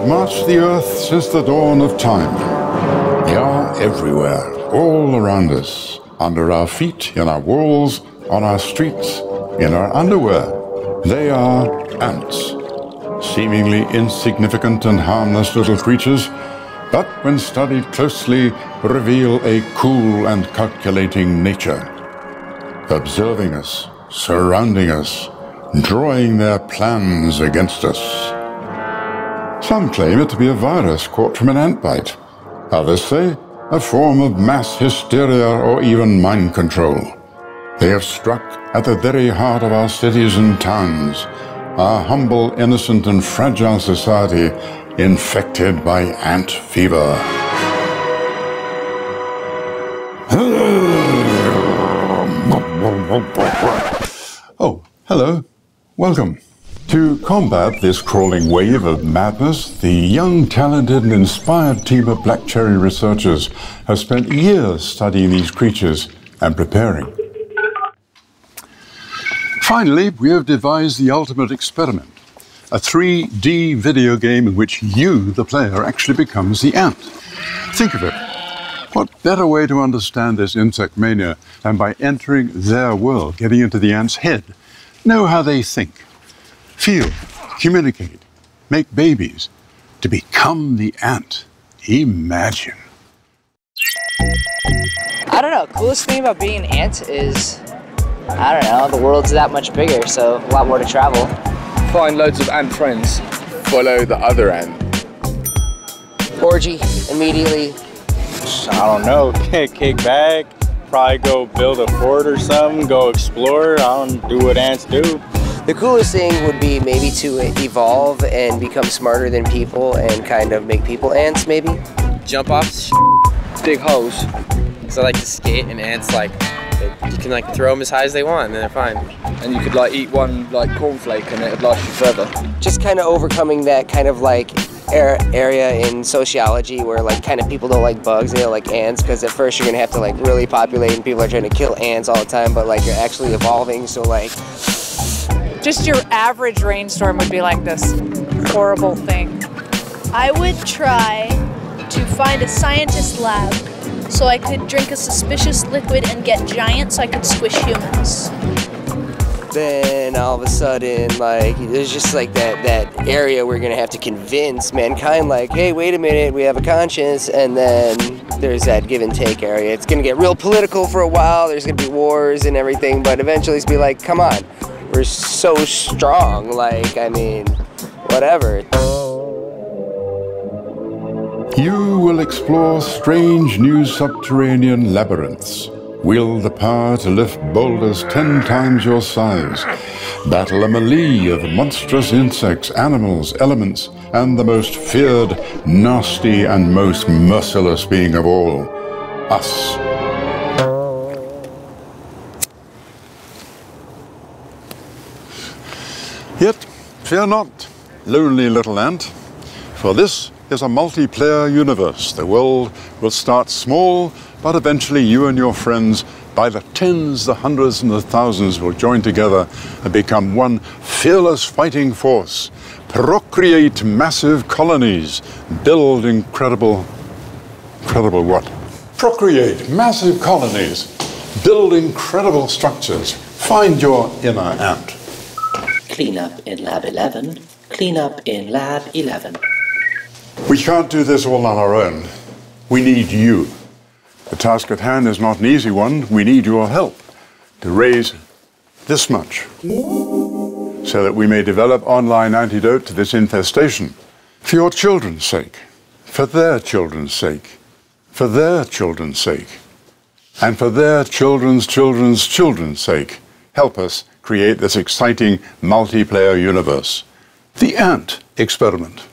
have marched the earth since the dawn of time. They are everywhere, all around us, under our feet, in our walls, on our streets, in our underwear. They are ants, seemingly insignificant and harmless little creatures, but when studied closely, reveal a cool and calculating nature, observing us, surrounding us, drawing their plans against us. Some claim it to be a virus caught from an ant bite. Others say a form of mass hysteria or even mind control. They have struck at the very heart of our cities and towns, our humble, innocent and fragile society infected by ant fever. Oh, hello. Welcome. To combat this crawling wave of madness, the young, talented and inspired team of Black Cherry researchers have spent years studying these creatures and preparing. Finally, we have devised the ultimate experiment, a 3D video game in which you, the player, actually becomes the ant. Think of it. What better way to understand this insect mania than by entering their world, getting into the ant's head, know how they think, feel, communicate, make babies, to become the ant. Imagine. I don't know, coolest thing about being an ant is, I don't know, the world's that much bigger, so a lot more to travel. Find loads of ant friends. Follow the other ant. Orgy, immediately. I don't know, kick back, probably go build a fort or something, go explore, I don't do what ants do. The coolest thing would be maybe to evolve and become smarter than people and kind of make people ants, maybe. Jump off, dig holes. So I like to skate, and ants, like, you can like throw them as high as they want and they're fine. And you could like eat one like cornflake and it'd last you further. Just kind of overcoming that kind of like area in sociology where like kind of people don't like bugs, they don't like ants, because at first you're gonna have to like really populate and people are trying to kill ants all the time, but like you're actually evolving, so like just your average rainstorm would be like this horrible thing. I would try to find a scientist lab so I could drink a suspicious liquid and get giant so I could squish humans. Then all of a sudden, like, there's just like that area where you're gonna have to convince mankind, like, hey, wait a minute, we have a conscience, and then there's that give and take area. It's gonna get real political for a while, there's gonna be wars and everything, but eventually it's be like, come on, we're so strong, like, I mean, whatever. You will explore strange new subterranean labyrinths, wield the power to lift boulders 10 times your size, battle a melee of monstrous insects, animals, elements, and the most feared, nasty, and most merciless being of all, us. Yet, fear not, lonely little ant, for this is a multiplayer universe. The world will start small, but eventually you and your friends, by the tens, the hundreds, and the thousands, will join together and become one fearless fighting force. Procreate massive colonies, build incredible what? Procreate massive colonies, build incredible structures, find your inner ant. Clean up in Lab 11, clean up in Lab 11. We can't do this all on our own. We need you. The task at hand is not an easy one. We need your help to raise this much so that we may develop online antidote to this infestation. For your children's sake, for their children's sake, for their children's sake, and for their children's children's children's sake, help us create this exciting multiplayer universe. The Ant Experiment.